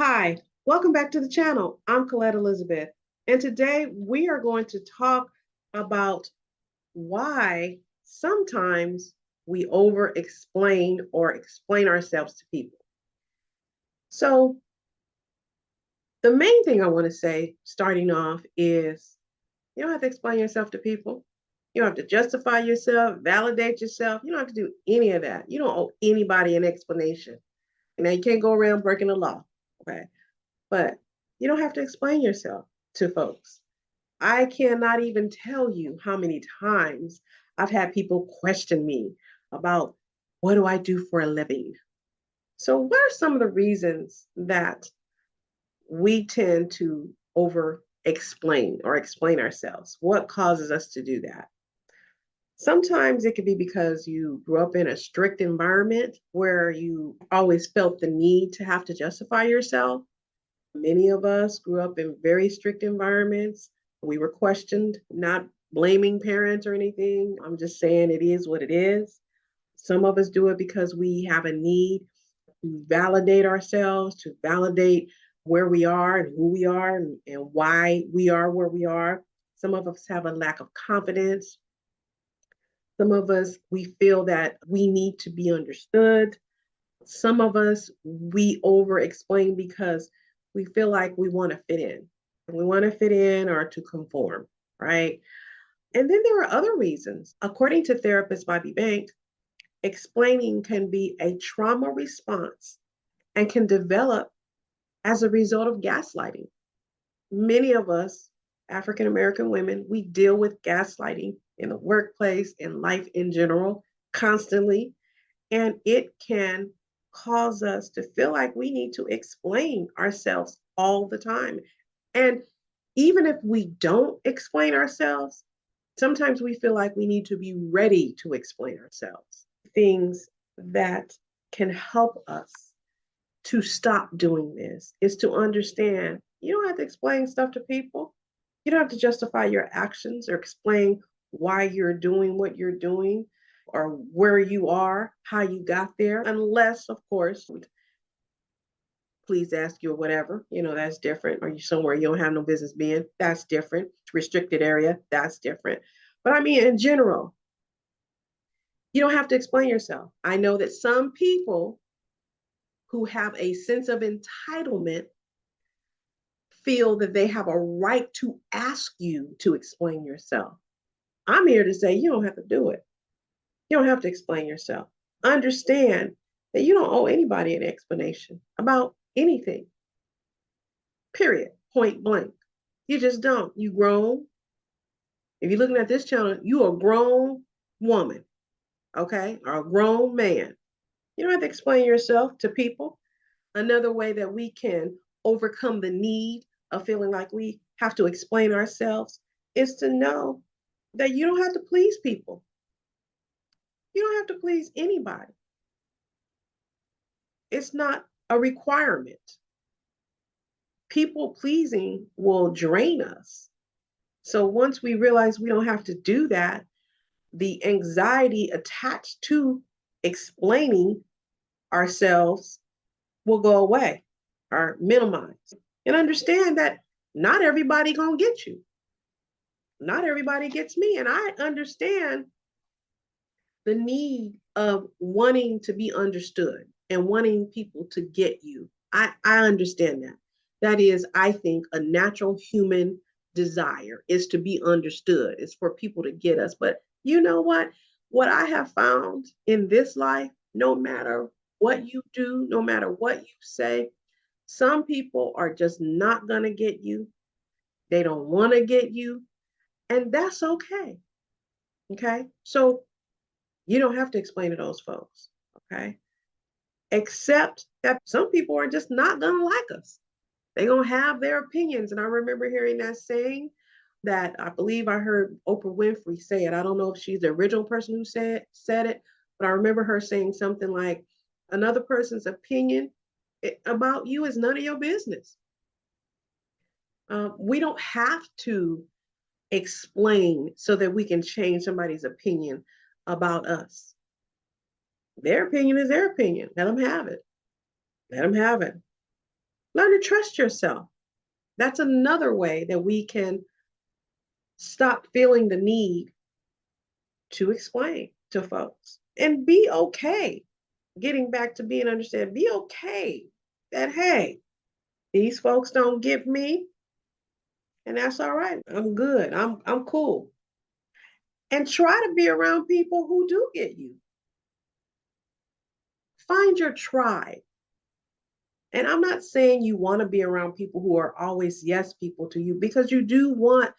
Hi, welcome back to the channel. I'm Colette Elizabeth, and today we are going to talk about why sometimes we over explain or explain ourselves to people. So, the main thing I want to say starting off is you don't have to explain yourself to people. You don't have to justify yourself, validate yourself. You don't have to do any of that. You don't owe anybody an explanation. Now, you can't go around breaking the law, okay? But you don't have to explain yourself to folks. I cannot even tell you how many times I've had people question me about what do I do for a living? So, what are some of the reasons that we tend to over explain or explain ourselves? What causes us to do that? Sometimes it could be because you grew up in a strict environment where you always felt the need to have to justify yourself. Many of us grew up in very strict environments. We were questioned, not blaming parents or anything. I'm just saying it is what it is. Some of us do it because we have a need to validate ourselves, to validate where we are and who we are and why we are where we are. Some of us have a lack of confidence. Some of us, we feel that we need to be understood. Some of us, we over explain because we feel like we want to fit in. We want to fit in or to conform, right? And then there are other reasons. According to therapist Bobby Banks, explaining can be a trauma response and can develop as a result of gaslighting. Many of us, African American women, we deal with gaslighting in the workplace, in life in general, constantly. And it can cause us to feel like we need to explain ourselves all the time. And even if we don't explain ourselves, sometimes we feel like we need to be ready to explain ourselves. Things that can help us to stop doing this is to understand you don't have to explain stuff to people. You don't have to justify your actions or explain why you're doing what you're doing or where you are, how you got there, unless, of course, please ask you or whatever, that's different. Are you somewhere you don't have no business being? That's different. Restricted area, that's different. But I mean, in general, you don't have to explain yourself. I know that some people who have a sense of entitlement feel that they have a right to ask you to explain yourself. I'm here to say you don't have to do it. You don't have to explain yourself. Understand that you don't owe anybody an explanation about anything, period, point blank. You just don't. You grown. If you're looking at this channel, you a grown woman, okay, or a grown man. You don't have to explain yourself to people. Another way that we can overcome the need of feeling like we have to explain ourselves is to know that you don't have to please people. You don't have to please anybody. It's not a requirement. People pleasing will drain us. So once we realize we don't have to do that, the anxiety attached to explaining ourselves will go away or minimize. And understand that not everybody gonna get you. Not everybody gets me. And I understand the need of wanting to be understood and wanting people to get you. I understand that. That is, I think, a natural human desire is to be understood, is for people to get us. But you know what? What I have found in this life, no matter what you do, no matter what you say, some people are just not going to get you. They don't want to get you. And that's okay. Okay. So you don't have to explain to those folks. Okay. Except that some people are just not going to like us. They're going to have their opinions. And I remember hearing that saying that I believe I heard Oprah Winfrey say it. I don't know if she's the original person who said it, but I remember her saying something like, another person's opinion about you is none of your business. We don't have to explain so that we can change somebody's opinion about us. Their opinion is their opinion. Let them have it. Let them have it. Learn to trust yourself. That's another way that we can stop feeling the need to explain to folks and be okay. Getting back to being understand, be okay that, hey, these folks don't get me, and that's all right. I'm good. I'm cool. And try to be around people who do get you. Find your tribe. And I'm not saying you want to be around people who are always yes people to you, because you do want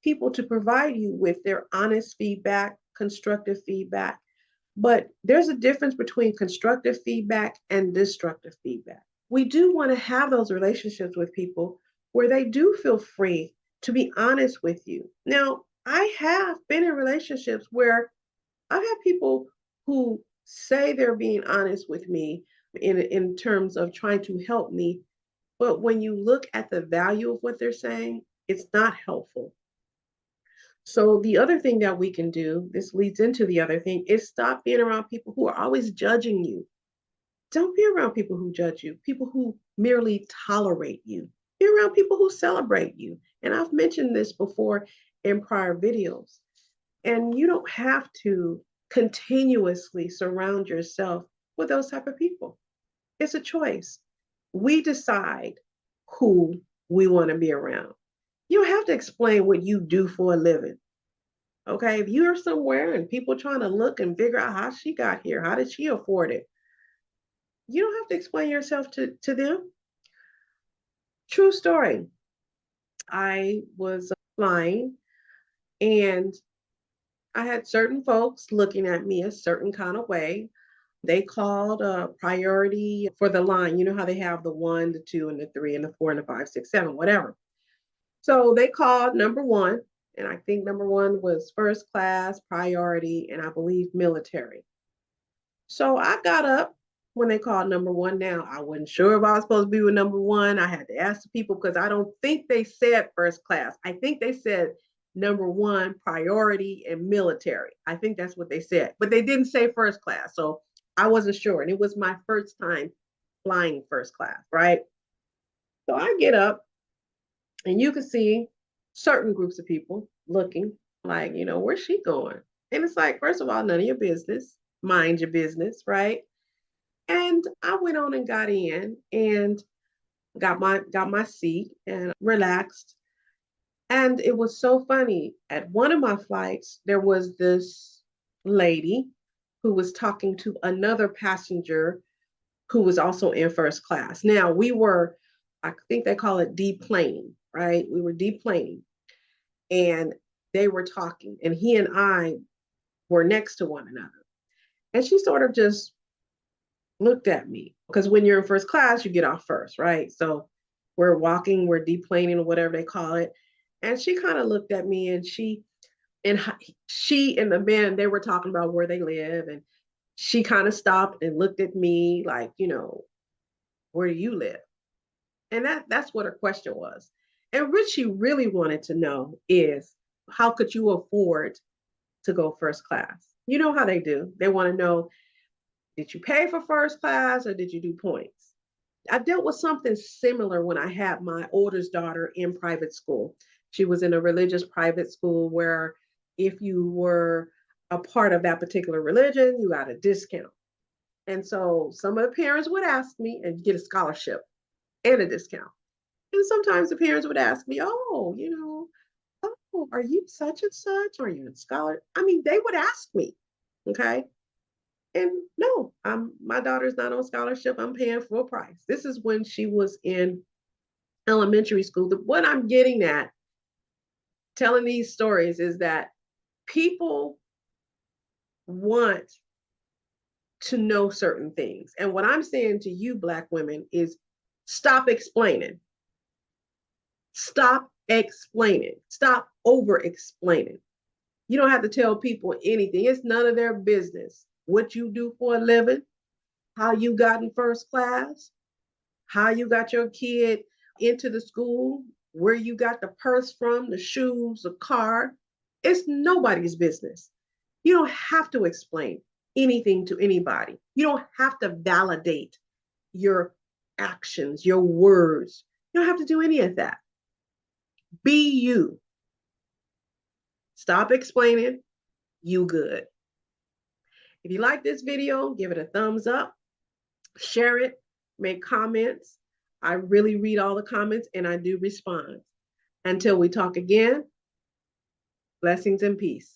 people to provide you with their honest feedback, constructive feedback. But there's a difference between constructive feedback and destructive feedback. We do want to have those relationships with people where they do feel free to be honest with you. Now, I have been in relationships where I've had people who say they're being honest with me in terms of trying to help me. But when you look at the value of what they're saying, it's not helpful. So the other thing that we can do, this leads into the other thing, is stop being around people who are always judging you. Don't be around people who judge you, people who merely tolerate you. Be around people who celebrate you. And I've mentioned this before in prior videos. And you don't have to continuously surround yourself with those type of people. It's a choice. We decide who we want to be around. You don't have to explain what you do for a living. Okay, if you're somewhere and people trying to look and figure out how she got here, how did she afford it? You don't have to explain yourself to them. True story. I was flying and I had certain folks looking at me a certain kind of way. They called a priority for the line. You know how they have the one, the two, and the three, and the four, and the five, six, seven, whatever. So they called number one, and I think number one was first class, priority, and I believe military. So I got up when they called number one. Now, I wasn't sure if I was supposed to be with number one. I had to ask the people because I don't think they said first class. I think they said number one, priority, and military. I think that's what they said, but they didn't say first class. So I wasn't sure. And it was my first time flying first class, right? So I get up and you can see certain groups of people looking like, where's she going? And it's like, first of all, none of your business. Mind your business, right? And I went on and got in and got my seat and relaxed. And it was so funny. At one of my flights, there was this lady who was talking to another passenger who was also in first class. Now we were, I think they call it deplaning, right? We were deplaning and they were talking, and he and I were next to one another. And she sort of just looked at me because when you're in first class, you get off first, right? So we're walking, we're deplaning or whatever they call it. And she kind of looked at me and and she and the man, they were talking about where they live. And she kind of stopped and looked at me like, where do you live? And that's what her question was. And what she really wanted to know is, how could you afford to go first class? You know how they do. They want to know, did you pay for first class or did you do points? I dealt with something similar when I had my oldest daughter in private school. She was in a religious private school where if you were a part of that particular religion, you got a discount. And so some of the parents would ask me and get a scholarship and a discount. And sometimes the parents would ask me, oh, oh, are you such and such? Are you a scholar? I mean, they would ask me, okay? And no, my daughter's not on scholarship. I'm paying full price. This is when she was in elementary school. What I'm getting at telling these stories is that people want to know certain things. And what I'm saying to you, Black women, is stop explaining. Stop explaining. Stop over explaining. You don't have to tell people anything. It's none of their business what you do for a living, how you got in first class, how you got your kid into the school, where you got the purse from, the shoes, the car. It's nobody's business. You don't have to explain anything to anybody. You don't have to validate your actions, your words. You don't have to do any of that. Be you. Stop explaining. You good. If you like this video, give it a thumbs up, share it, make comments. I really read all the comments and I do respond. Until we talk again, blessings and peace.